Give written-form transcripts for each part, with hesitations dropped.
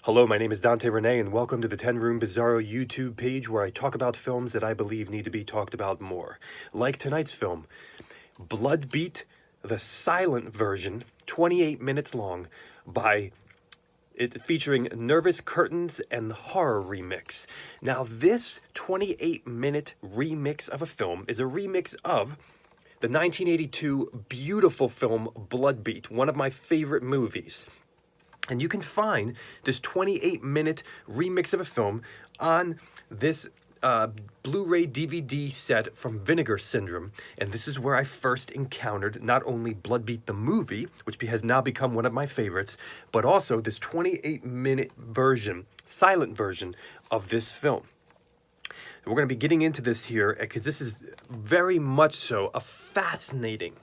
Hello, my name is Dante Renee, and welcome to the 10 Room Bizarro YouTube page where I talk about films that I believe need to be talked about more. Like tonight's film, Bloodbeat, the silent version, 28 minutes long, featuring Nervous Curtains and the Horror Remix. Now, this 28-minute remix of a film is a remix of the 1982 beautiful film Bloodbeat, one of my favorite movies. And you can find this 28-minute remix of a film on this Blu-ray DVD set from Vinegar Syndrome. And this is where I first encountered not only Bloodbeat the movie, which has now become one of my favorites, but also this 28-minute version, silent version of this film. We're going to be getting into this here because this is very much so a fascinating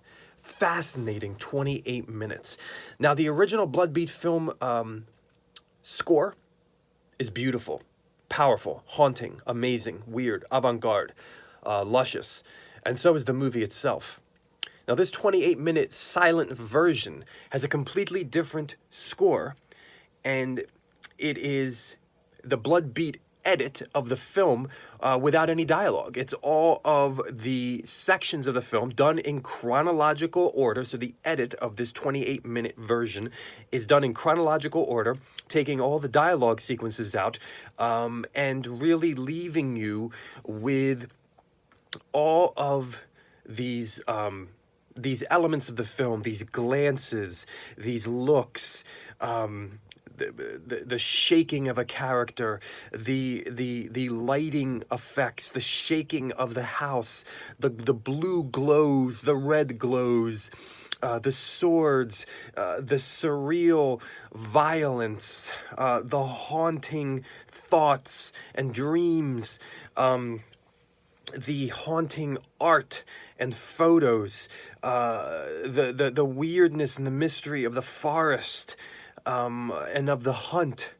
28 minutes. Now, the original Bloodbeat film score is beautiful, powerful, haunting, amazing, weird, avant-garde, luscious, and so is the movie itself. Now, this 28-minute silent version has a completely different score, and it is the Bloodbeat edit of the film without any dialogue. It's all of the sections of the film done in chronological order. So the edit of this 28-minute version is done in chronological order, taking all the dialogue sequences out, and really leaving you with all of these elements of the film, these glances, these looks, the shaking of a character, the lighting effects, the shaking of the house, the blue glows, the red glows, the swords, the surreal violence, the haunting thoughts and dreams, the haunting art and photos, the weirdness and the mystery of the forest, and of the hunt,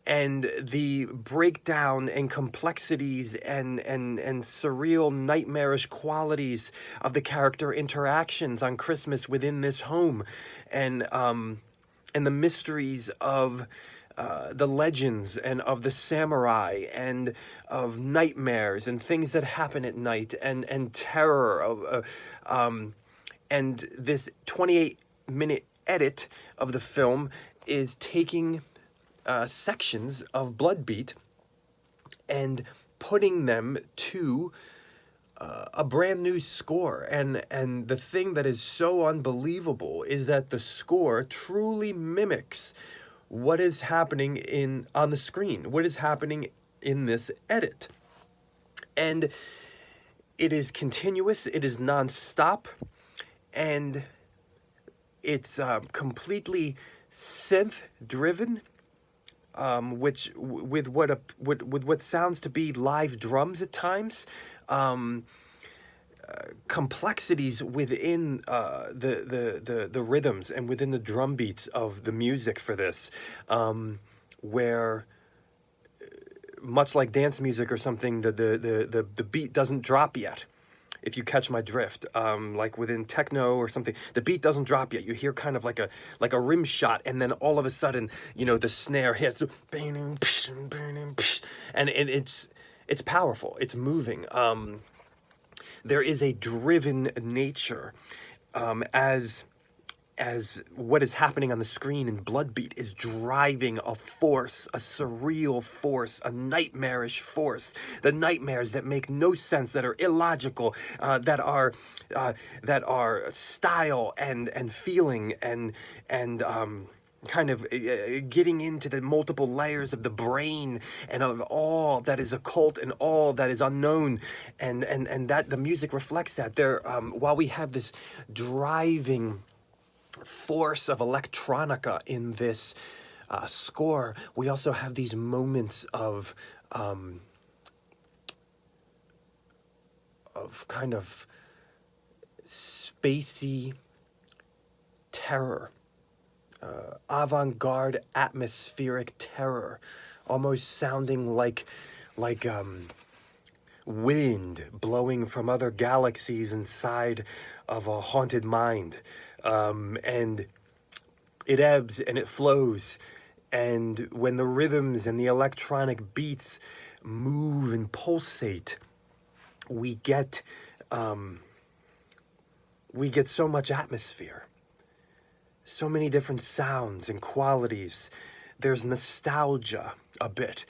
and the breakdown and complexities and surreal nightmarish qualities of the character interactions on Christmas within this home, and the mysteries of the legends and of the samurai and of nightmares and things that happen at night and terror of and this 28-minute edit of the film is taking sections of Bloodbeat and putting them to a brand new score. And the thing that is so unbelievable is that the score truly mimics what is happening on the screen, what is happening in this edit. And it is continuous, it is nonstop, and it's completely synth-driven, which with what sounds to be live drums at times, complexities within the rhythms and within the drum beats of the music for this, where much like dance music or something, the beat doesn't drop yet. If you catch my drift, like within techno or something, the beat doesn't drop yet. You hear kind of like a rim shot, and then all of a sudden, the snare hits, and it's powerful. It's moving. There is a driven nature, as what is happening on the screen in Bloodbeat is driving a force, a surreal force, a nightmarish force. The nightmares that make no sense, that are illogical, that are style and feeling and kind of getting into the multiple layers of the brain and of all that is occult and all that is unknown, and that the music reflects that. There, while we have this driving force of electronica in this score, we also have these moments of kind of spacey terror, avant-garde atmospheric terror, almost sounding like wind blowing from other galaxies inside of a haunted mind. And it ebbs and it flows And when the rhythms and the electronic beats move and pulsate, we get so much atmosphere, so many different sounds and qualities. There's nostalgia a bit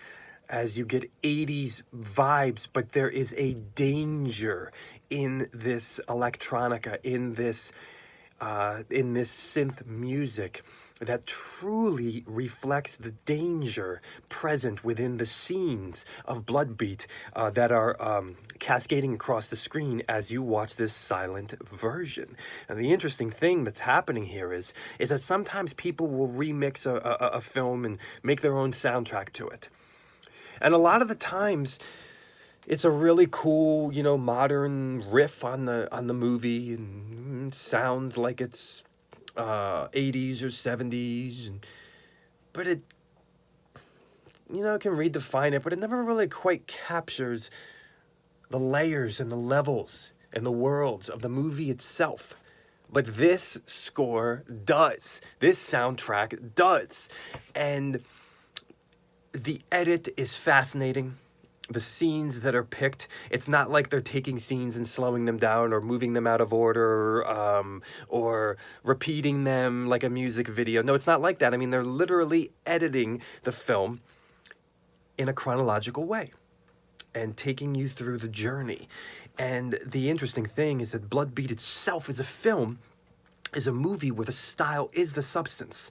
as you get 80s vibes, but there is a danger in this electronica, in this synth music that truly reflects the danger present within the scenes of Bloodbeat that are cascading across the screen as you watch this silent version. And the interesting thing that's happening here is that sometimes people will remix a film and make their own soundtrack to it. And a lot of the times, it's a really cool, modern riff on the movie, and sounds like it's 80s or 70s, but it, can redefine it, but it never really quite captures the layers and the levels and the worlds of the movie itself. But this score does. This soundtrack does. And the edit is fascinating. The scenes that are picked, it's not like they're taking scenes and slowing them down or moving them out of order or repeating them like a music video. No, it's not like that. I mean, they're literally editing the film in a chronological way and taking you through the journey. And the interesting thing is that Bloodbeat itself as a film is a movie where the style is the substance,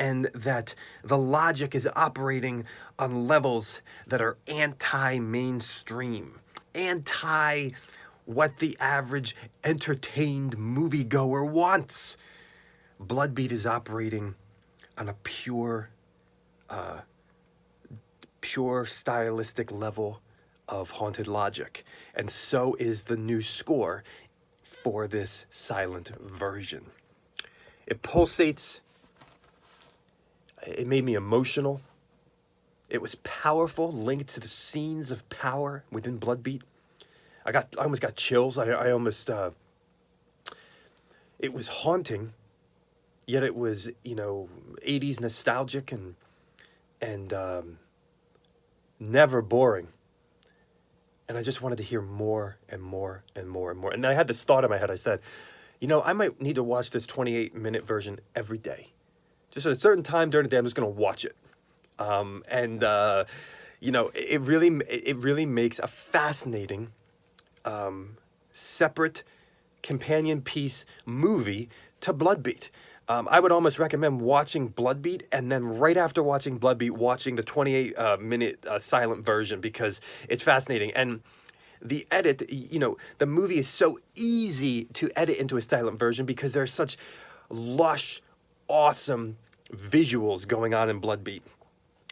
and that the logic is operating on levels that are anti-mainstream, anti what the average entertained moviegoer wants. Bloodbeat is operating on a pure stylistic level of haunted logic, and so is the new score for this silent version. It pulsates. It made me emotional. It was powerful, linked to the scenes of power within Bloodbeat. I almost got chills. I almost, it was haunting, yet it was, 80s nostalgic and never boring. And I just wanted to hear more and more and more and more. And then I had this thought in my head. I said, I might need to watch this 28-minute version every day. Just at a certain time during the day, I'm just going to watch it. It really makes a fascinating, separate companion piece movie to Bloodbeat. I would almost recommend watching Bloodbeat, and then right after watching Bloodbeat, watching the 28-minute silent version, because it's fascinating. And the edit, the movie is so easy to edit into a silent version because there's such lush, awesome visuals going on in Bloodbeat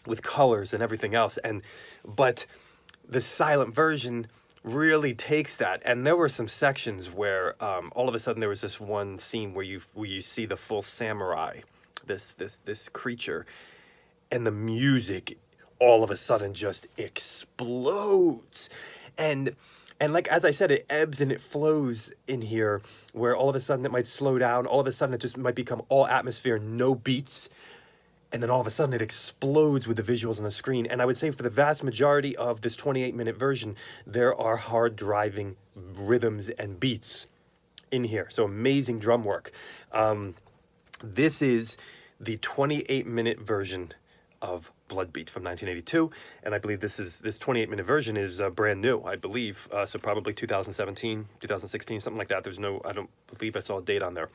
with colors and everything else. But the silent version really takes that. And there were some sections where all of a sudden there was this one scene where you see the full samurai, this creature, and the music all of a sudden just explodes. And like, as I said, it ebbs and it flows in here, where all of a sudden it might slow down. All of a sudden it just might become all atmosphere, no beats. And then all of a sudden it explodes with the visuals on the screen. And I would say for the vast majority of this 28-minute version, there are hard driving rhythms and beats in here. So amazing drum work. This is the 28-minute version of Bloodbeat from 1982, and I believe this 28-minute version is brand new, I believe, so probably 2017, 2016, something like that. I don't believe I saw a date on there.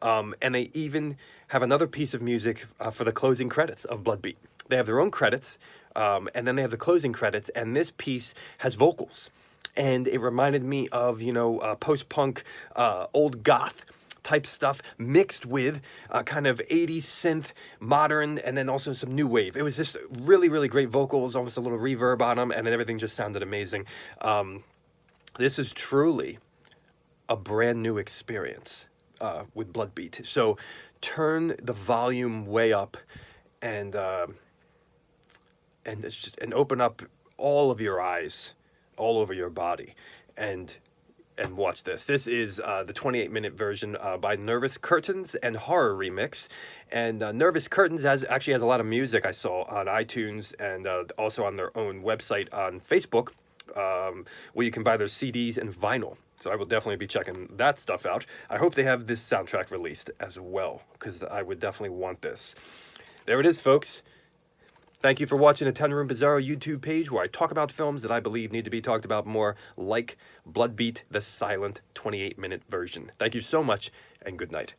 And they even have another piece of music for the closing credits of Bloodbeat. They have their own credits, and then they have the closing credits, and this piece has vocals. And it reminded me of, post-punk, old goth type stuff mixed with kind of 80s synth, modern, and then also some new wave. It was just really, really great vocals, almost a little reverb on them, and then everything just sounded amazing. This is truly a brand new experience with Bloodbeat. So turn the volume way up and open up all of your eyes all over your body, and and watch this. This is the 28-minute version by Nervous Curtains and Horror Remix. And Nervous Curtains actually has a lot of music I saw on iTunes and also on their own website on Facebook, where you can buy their CDs and vinyl. So I will definitely be checking that stuff out. I hope they have this soundtrack released as well, because I would definitely want this. There it is, folks. Thank you for watching a 10 Room Bizarro YouTube page where I talk about films that I believe need to be talked about more, like Bloodbeat, the silent 28-minute version. Thank you so much, and good night.